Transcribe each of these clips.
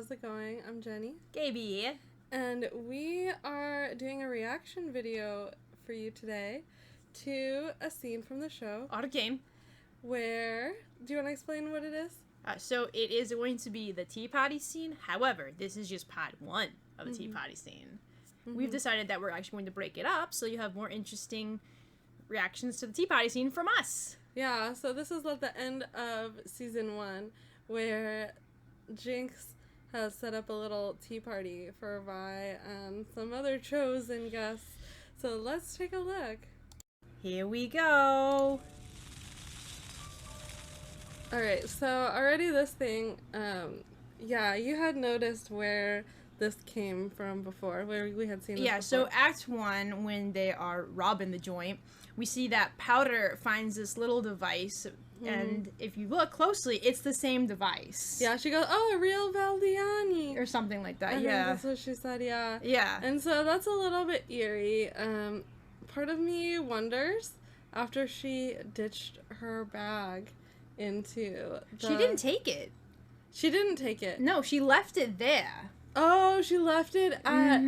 how's it going? I'm Jenny. KB. And we are doing a reaction video for you today to a scene from the show. Arcane. Where, do you want to explain what it is? So it is going to be the tea party scene. However, this is just part one of the tea party scene. We've decided that we're actually going to break it up so you have more interesting reactions to the tea party scene from us. Yeah, so this is at the end of season 1 where Jinx has set up a little tea party for Vi and some other chosen guests. So let's take a look. Here we go. Alright, so already this thing, yeah, you had noticed where this came from before, where we had seen this before. So Act 1, when they are robbing the joint, we see that Powder finds this little device, and if you look closely, it's the same device. Yeah, she goes, oh, a real Valdiani. Or something like that, I think yeah. that's what she said, yeah. Yeah. And so that's a little bit eerie. Part of me wonders, after she ditched her bag into the... She didn't take it. She didn't take it. No, she left it there. Oh, she left it at...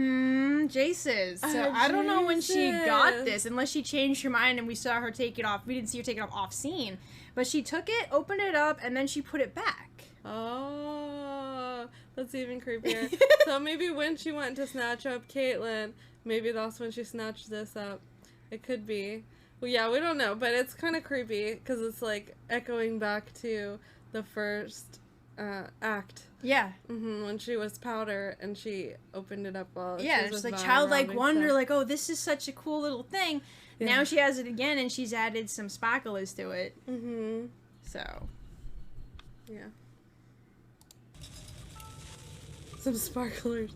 Jace's. So I don't know when she got this, unless she changed her mind and we saw her take it off. We didn't see her take it off scene. But she took it, opened it up, and then she put it back. Oh, that's even creepier. So maybe when she went to snatch up Caitlyn, maybe that's when she snatched this up. It could be. Well, yeah, we don't know, but it's kind of creepy because it's like echoing back to the first act. Yeah. When she was Powder and she opened it up while yeah, she was it's like Vi childlike robbing wonder, stuff. like, oh, this is such a cool little thing. Yeah. Now she has it again, and she's added some sparklers to it. So. Yeah. Some sparklers.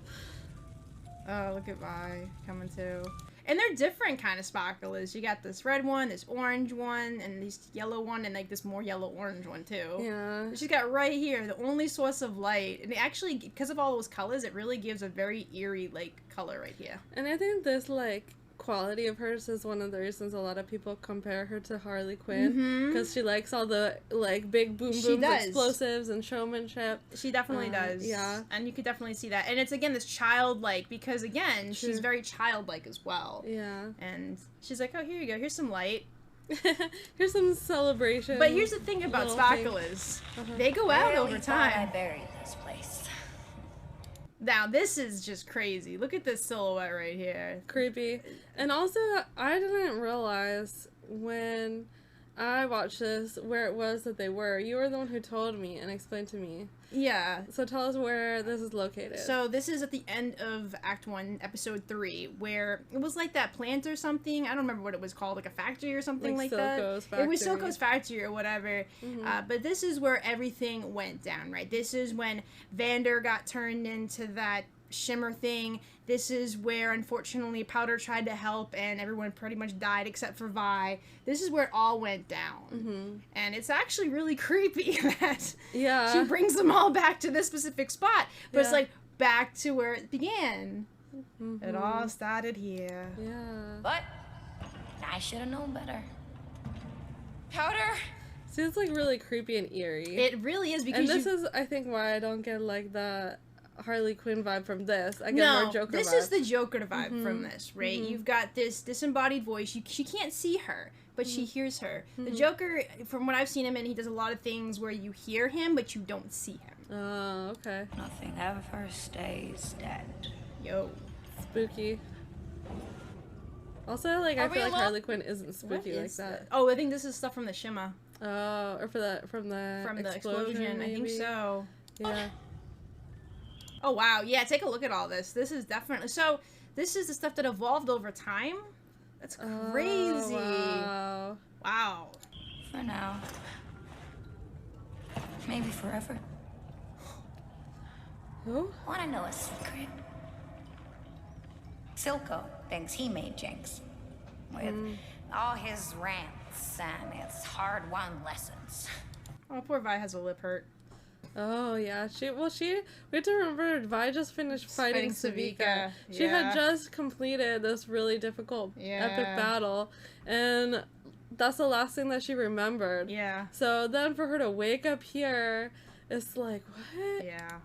Oh, look at Vi coming too. And they're different kind of sparklers. You got this red one, this orange one, and this yellow one, and like this more yellow-orange one too. Yeah. She's got right here, the only source of light. And it actually, because of all those colors, it really gives a very eerie, like, color right here. And I think this, like, quality of hers is one of the reasons a lot of people compare her to Harley Quinn. Because she likes all the, like, big boom boom explosives and showmanship. She definitely does. Yeah. And you could definitely see that. And it's, again, this childlike, because, again, she's very childlike as well. Yeah. And she's like, oh, here you go. Here's some light. Here's some celebration. But here's the thing about sparklers. They go out over time. I buried this place. Now, this is just crazy. Look at this silhouette right here. Creepy. And also, I didn't realize when I watched this where it was that they were. You were the one who told me and explained to me. Yeah. So tell us where this is located. So this is at the end of Act 1, Episode 3, where it was like that plant or something. I don't remember what it was called, like a factory or something like that. It was Silco's factory or whatever. But this is where everything went down, right? This is when Vander got turned into that shimmer thing. This is where, unfortunately, Powder tried to help and everyone pretty much died except for Vi. This is where it all went down. And it's actually really creepy that she brings them all back to this specific spot. But it's like back to where it began. It all started here. Yeah. But I should have known better. Powder! See, it's like really creepy and eerie. It really is, because and this is, I think, why I don't get like the Harley Quinn vibe from this. I get more Joker this vibe. Is the Joker vibe from this, right? You've got this disembodied voice. She can't see her, but she hears her. The Joker, from what I've seen him in, he does a lot of things where you hear him, but you don't see him. Oh, okay. Nothing ever stays dead. Yo. Spooky. Also, like, I feel like Harley Quinn isn't spooky like that. Oh, I think this is stuff from the Shimmer. Oh, or from the explosion, I think so. Yeah. Oh, wow. Yeah, take a look at all this. This is definitely... So, this is the stuff that evolved over time? That's crazy. Oh, wow. For now. Maybe forever. Who? Wanna know a secret? Silco thinks he made Jinx. With all his rants and his hard-won lessons. Oh, poor Vi has a lip hurt. Oh, yeah. We have to remember, Vi just finished fighting Savika. She had just completed this really difficult, epic battle, and that's the last thing that she remembered. Yeah. So then for her to wake up here, it's like, what? Yeah.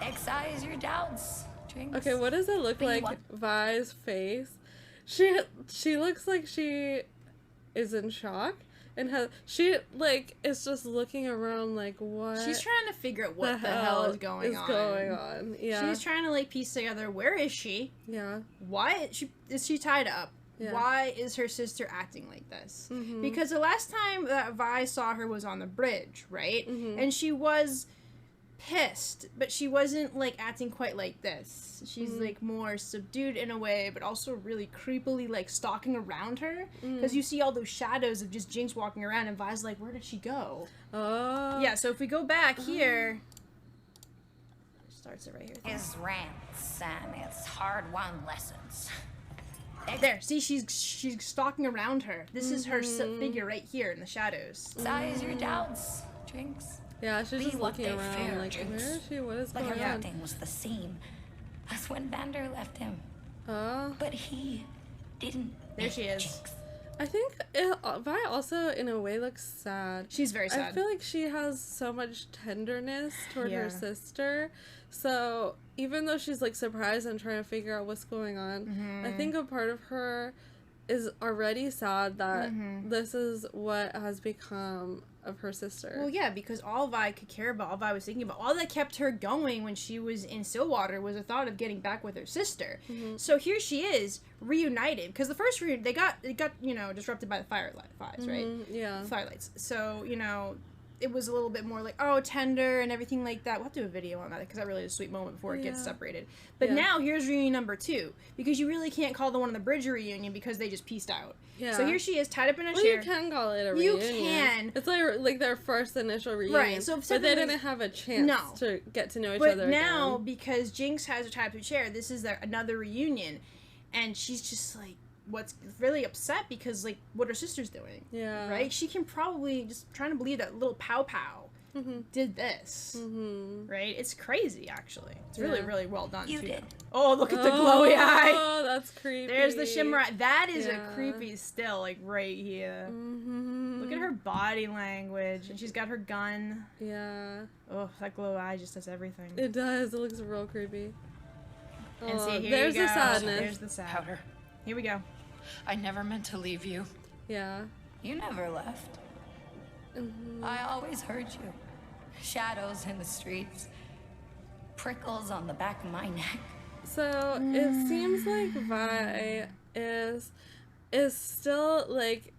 Excise your doubts, Jinx. Okay, what does it look like? Vi's face. She looks like she is in shock. And she, like, is just looking around like, what? She's trying to figure out what the hell is going on. Yeah. She's trying to, like, piece together, where is she? Yeah. Why is she tied up? Yeah. Why is her sister acting like this? Mm-hmm. Because the last time that Vi saw her was on the bridge, right? Mm-hmm. And she was pissed, but she wasn't, like, acting quite like this. She's like more subdued in a way, but also really creepily, like, stalking around her, because you see all those shadows of just Jinx walking around, and Vi's like, where did she go? Oh yeah, so if we go back here, starts it right here. His rants and his hard-won lessons. There, see, she's stalking around her. This is her figure right here in the shadows. Size your doubts, Jinx. Yeah, she's just looking around like, Jinx. where is she? What is going on? Like everything was the same as when Vander left him. But he didn't. There she is. Jinx. I think Vi also, in a way, looks sad. She's very sad. I feel like she has so much tenderness toward her sister. So even though she's, like, surprised and trying to figure out what's going on, I think a part of her is already sad that this is what has become of her sister. Well, yeah, because all Vi could care about, all Vi was thinking about, all that kept her going when she was in Stillwater was the thought of getting back with her sister. So here she is, reunited, because the first they got disrupted by the fireflies, right? Yeah. Firelights. So, you know, it was a little bit more like, oh, tender and everything like that. We'll have to do a video on that because that really is a sweet moment before it gets separated. But now here's reunion number 2, because you really can't call the one on the bridge a reunion because they just pieced out. Yeah. So here she is, tied up in a chair. You can call it a reunion. You can. It's like their first initial reunion. Right. So but they didn't have a chance to get to know each other But now, again. because Jinx has her tied up to a chair, this is another reunion. And she's just like, what's really upset because, like, what her sister's doing. Yeah. Right? She can probably just trying to believe that little Pow did this. Right? It's crazy, actually. It's really, really well done, you too. Did. Oh, look at the glowy eye. Oh, that's creepy. There's the shimmer eye. That is a creepy still, like, right here. Look at her body language. And she's got her gun. Yeah. Oh, that glow eye just does everything. It does. It looks real creepy. And see, here there's you go. the sadness. There's the sad. Powder. Here we go. I never meant to leave you. Yeah. You never left. I always heard you. Shadows in the streets. Prickles on the back of my neck. So it seems like Vi is still, like,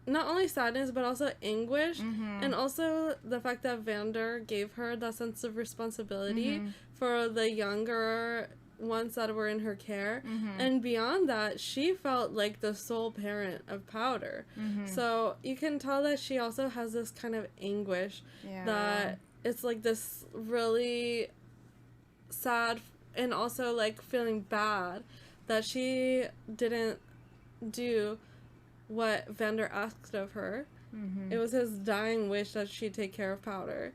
not only sadness but also anguish, and also the fact that Vander gave her that sense of responsibility for the younger ones that were in her care, and beyond that, she felt like the sole parent of Powder. So you can tell that she also has this kind of anguish that it's like this really sad, and also like feeling bad that she didn't do what Vander asked of her. It was his dying wish that she take care of Powder,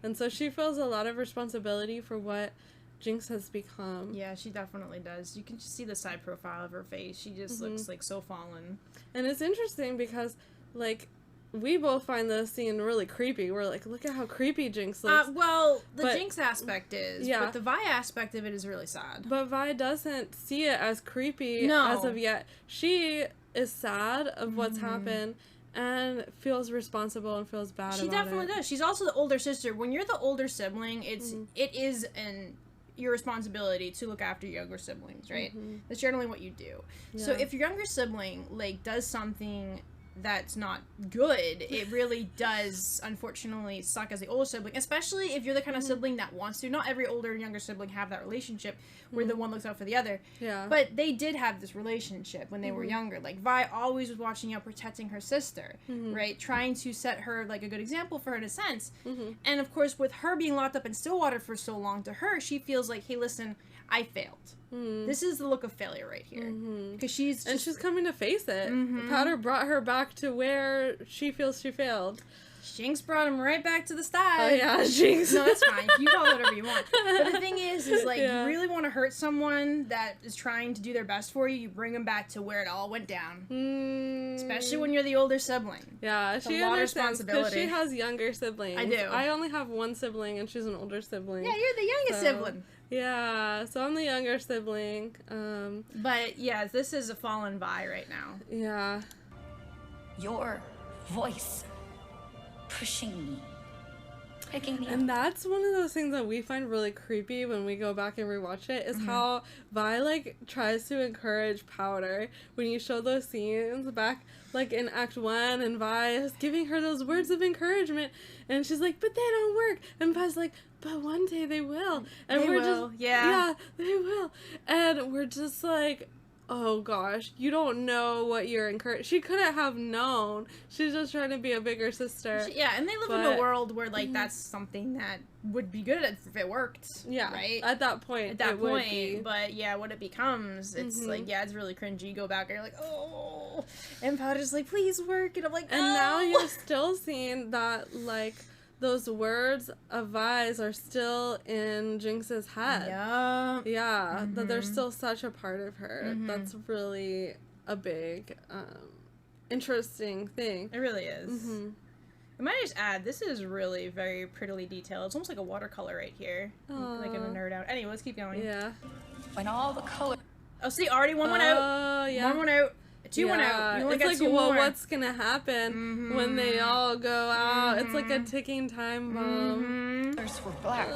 and so she feels a lot of responsibility for what Jinx has become. Yeah, she definitely does. You can just see the side profile of her face. She just looks like so fallen. And it's interesting because, like, we both find this scene really creepy. We're like, look at how creepy Jinx looks. Well, the Jinx aspect is, but the Vi aspect of it is really sad. But Vi doesn't see it as creepy as of yet. She is sad of what's happened and feels responsible and feels bad about it. She definitely does. She's also the older sister. When you're the older sibling, it is your responsibility to look after your younger siblings, right? That's generally what you do. Yeah. So if your younger sibling, like, does something that's not good, it really does, unfortunately, suck as the older sibling, especially if you're the kind of sibling that wants to. Not every older and younger sibling have that relationship where the one looks out for the other. Yeah. But they did have this relationship when they were younger. Like, Vi always was watching out, protecting her sister, right? Trying to set her, like, a good example for her in a sense. And, of course, with her being locked up in Stillwater for so long, to her, she feels like, hey, listen, I failed. This is the look of failure right here. Because she's coming to face it. Powder brought her back to where she feels she failed. Jinx brought him right back to the start. Oh yeah, Jinx. No, that's fine. You call it whatever you want. But the thing is like, you really want to hurt someone that is trying to do their best for you, you bring them back to where it all went down. Especially when you're the older sibling. Yeah, it's she understands because she has younger siblings. I do. I only have one sibling, and she's an older sibling. Yeah, you're the youngest sibling. Yeah, so I'm the younger sibling. But yeah, this is a fallen Vi right now. Yeah. Your voice pushing me. Picking me up. And that's one of those things that we find really creepy when we go back and rewatch it, is how Vi, like, tries to encourage Powder. When you show those scenes back, like, in Act 1, and Vi is giving her those words of encouragement, and she's like, but they don't work. And Vi's like, but one day they will. And they we're will. just, yeah, they will. And we're just like, oh gosh, you don't know what you're encouraging. She couldn't have known. She's just trying to be a bigger sister. Yeah, and they live in a world where, like, that's something that would be good if it worked. Yeah, right? At that point. Would be. But yeah, when it becomes, it's like, yeah, it's really cringy. You go back and you're like, oh. And Powder's like, please work. And I'm like, and now you're still seeing that, like, those words of Vi's are still in Jinx's head. Yeah. Yeah, that they're still such a part of her. That's really a big, interesting thing. It really is. I might just add, this is really very prettily detailed. It's almost like a watercolor right here. Like in a nerd out. Anyway, let's keep going. Yeah. When all the color... Oh, see, already one went out. Oh, yeah. One went out. Two went out. You only it's got like, two well, more. what's gonna happen when they all go out? It's like a ticking time bomb. Colors were black.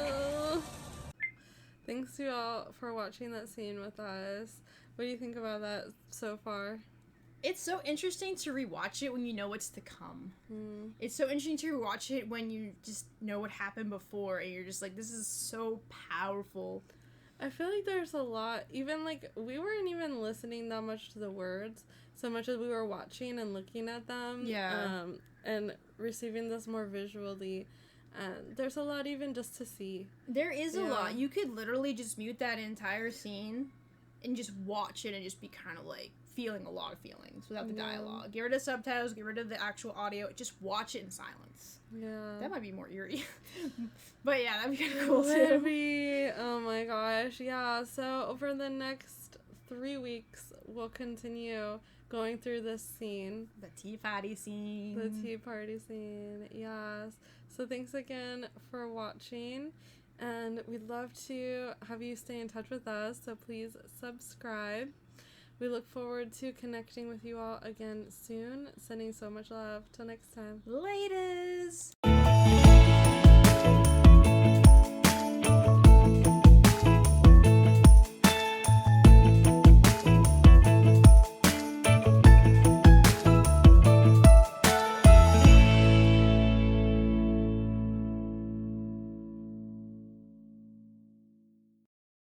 Thanks to you all for watching that scene with us. What do you think about that so far? It's so interesting to rewatch it when you know what's to come. It's so interesting to rewatch it when you just know what happened before, and you're just like, this is so powerful. I feel like there's a lot, even, like, we weren't even listening that much to the words, so much as we were watching and looking at them. Yeah. And receiving this more visually. And there's a lot even just to see. There is a lot. You could literally just mute that entire scene and just watch it and just be kind of, like, feeling a lot of feelings without the dialogue. Get rid of subtitles, get rid of the actual audio, just watch it in silence. Yeah. That might be more eerie. But yeah, that'd be kind of cool Would too. be. Oh my gosh. Yeah, so over the next 3 weeks, we'll continue going through this scene. The tea party scene. The tea party scene, yes. So thanks again for watching, and we'd love to have you stay in touch with us, so please subscribe. We look forward to connecting with you all again soon. Sending so much love. Till next time. Laters!